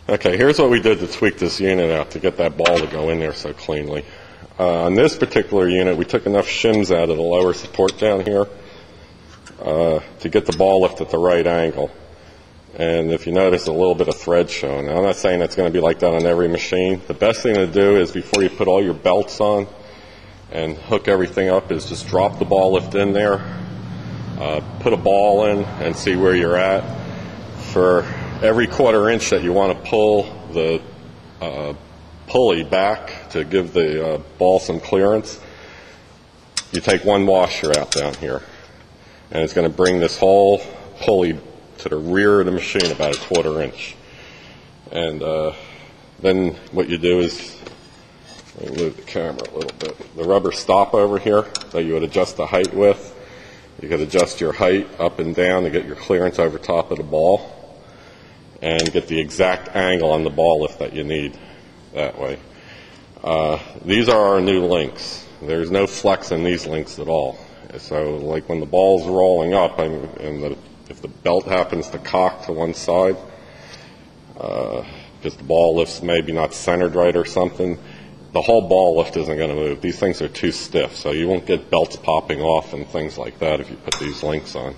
Okay, here's what we did to tweak this unit out to get that ball to go in there so cleanly. On this particular unit, we took enough shims out of the lower support down here to get the ball lift at the right angle. And if you notice, a little bit of thread showing. Now, I'm not saying that's going to be like that on every machine. The best thing to do is before you put all your belts on and hook everything up is just drop the ball lift in there, put a ball in and see where you're at. For every 1/4 inch that you want to pull the pulley back to give the ball some clearance, you take one washer out down here. And it's going to bring this whole pulley to the rear of the machine about a 1/4 inch. And then what you do is, let me move the camera a little bit. The rubber stop over here that you would adjust the height with. You could adjust your height up and down to get your clearance over top of the ball and get the exact angle on the ball lift that you need that way. These are our new links. There's no flex in these links at all. So like when the ball's rolling up and if the belt happens to cock to one side, because the ball lift's maybe not centered right or something, the whole ball lift isn't going to move. These things are too stiff, so you won't get belts popping off and things like that if you put these links on.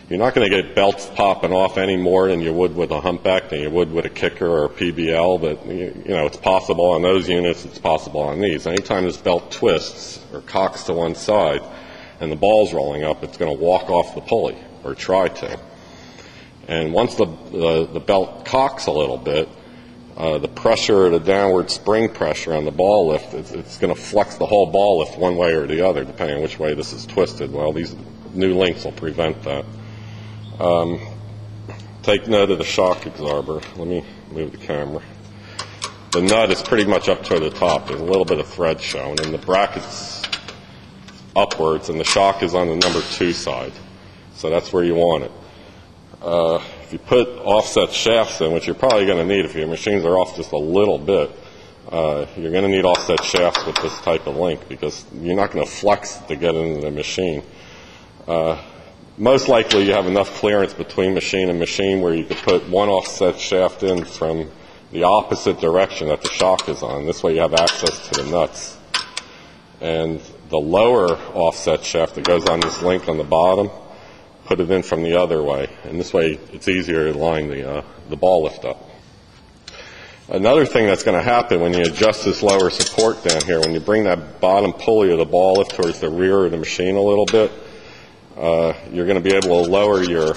You're not going to get belts popping off any more than you would with a humpback, than you would with a kicker or a PBL, but you know, it's possible on those units, it's possible on these. Anytime this belt twists or cocks to one side and the ball's rolling up, it's going to walk off the pulley, or try to. And once the belt cocks a little bit, the pressure, the downward spring pressure on the ball lift, it's going to flex the whole ball lift one way or the other, depending on which way this is twisted. Well, these new links will prevent that. Take note of the shock absorber. Let me move the camera. The nut is pretty much up toward the top. There's a little bit of thread shown, and the bracket's upwards, and the shock is on the number 2 side. So that's where you want it. If you put offset shafts in, which you're probably going to need if your machines are off just a little bit, you're going to need offset shafts with this type of link because you're not going to flex to get into the machine. Most likely you have enough clearance between machine and machine where you could put one offset shaft in from the opposite direction that the shock is on. This way you have access to the nuts. And the lower offset shaft that goes on this link on the bottom, put it in from the other way. And this way it's easier to line the ball lift up. Another thing that's going to happen when you adjust this lower support down here, when you bring that bottom pulley of the ball lift towards the rear of the machine a little bit, you're going to be able to lower your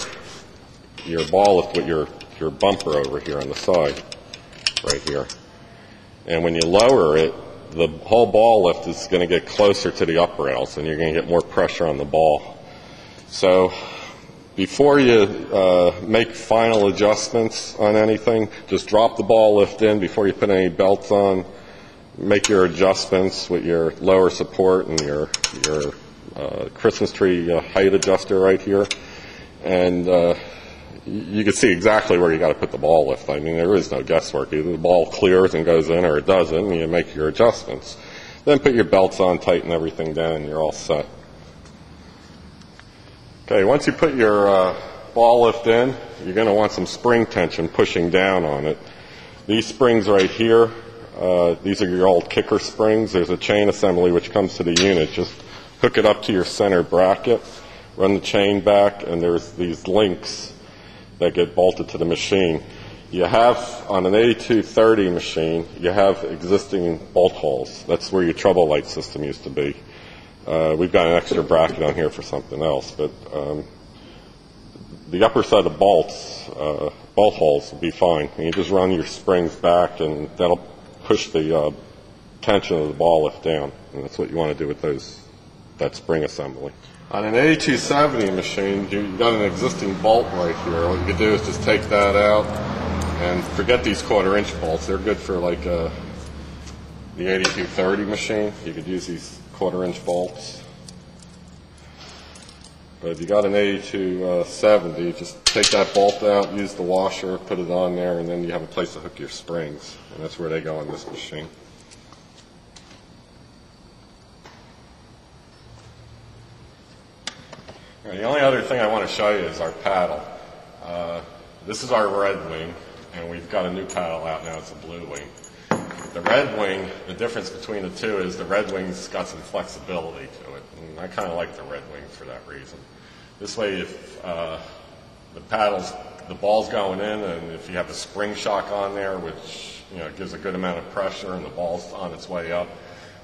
ball lift with your bumper over here on the side, right here. And when you lower it, the whole ball lift is going to get closer to the up rails, and you're going to get more pressure on the ball. So before you make final adjustments on anything, just drop the ball lift in before you put any belts on. Make your adjustments with your lower support and your Christmas tree height adjuster right here, and you can see exactly where you got to put the ball lift. I mean, there is no guesswork. Either the ball clears and goes in, or it doesn't, and you make your adjustments. Then put your belts on, tighten everything down, and you're all set. Okay, once you put your ball lift in, you're going to want some spring tension pushing down on it. These springs right here, these are your old kicker springs. There's a chain assembly which comes to the unit. Just hook it up to your center bracket, run the chain back, and there's these links that get bolted to the machine. You have, on an 8230 machine, you have existing bolt holes. That's where your trouble light system used to be. We've got an extra bracket on here for something else, but the upper set of bolt holes will be fine. And you just run your springs back, and that'll push the tension of the ball lift down. And that's what you want to do with that spring assembly. On an 8270 machine, you've got an existing bolt right here. What you can do is just take that out and forget these 1/4 inch bolts. They're good for like the 8230 machine. You could use these 1/4 inch bolts. But if you got an 8270, just take that bolt out, use the washer, put it on there, and then you have a place to hook your springs. And that's where they go on this machine. The only other thing I want to show you is our paddle. This is our red wing, and we've got a new paddle out now. It's a blue wing. The red wing, the difference between the two is the red wing's got some flexibility to it, and I kind of like the red wing for that reason. This way, if the ball's going in, and if you have a spring shock on there, which gives a good amount of pressure, and the ball's on its way up,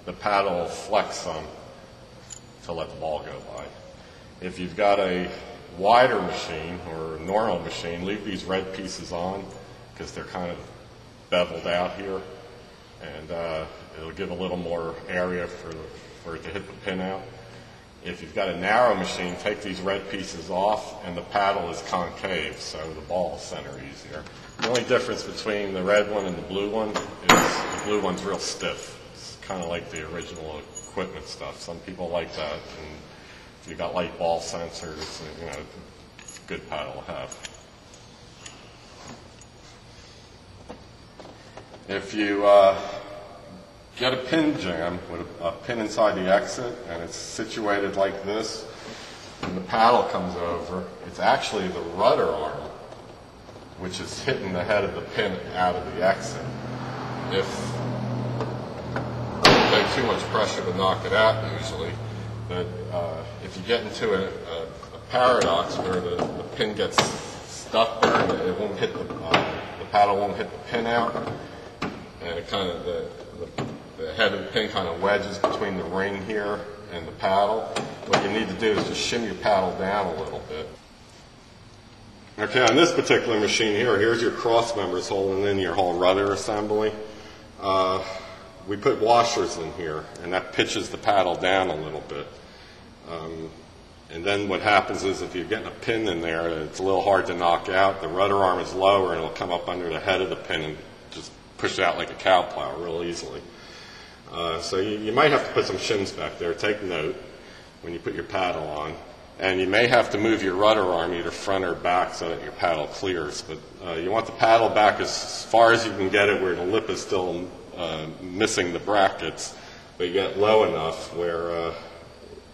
the paddle will flex some to let the ball go by. If you've got a wider machine or a normal machine, leave these red pieces on because they're kind of beveled out here, and it'll give a little more area for it to hit the pin out. If you've got a narrow machine, take these red pieces off, and the paddle is concave, so the ball will center easier. The only difference between the red one and the blue one is the blue one's real stiff. It's kind of like the original equipment stuff. Some people like that, and if you've got light ball sensors, it's a good paddle to have. If you get a pin jam with a pin inside the exit, and it's situated like this, and the paddle comes over, it's actually the rudder arm which is hitting the head of the pin out of the exit. If you take too much pressure to knock it out usually, but if you get into a paradox where the pin gets stuck there and it won't hit the paddle won't hit the pin out, and it kind of the head of the pin kind of wedges between the ring here and the paddle. What you need to do is just shim your paddle down a little bit. Okay, on this particular machine here's your cross members holding in your whole rudder assembly. We put washers in here, and that pitches the paddle down a little bit. And then what happens is if you're getting a pin in there, it's a little hard to knock out. The rudder arm is lower, and it'll come up under the head of the pin and just push it out like a cow plow real easily. So you might have to put some shims back there. Take note when you put your paddle on. And you may have to move your rudder arm either front or back so that your paddle clears. But you want the paddle back as far as you can get it where the lip is still missing the brackets, but you get it low enough where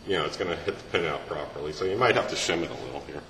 it's going to hit the pin out properly. So you might have to shim it a little here.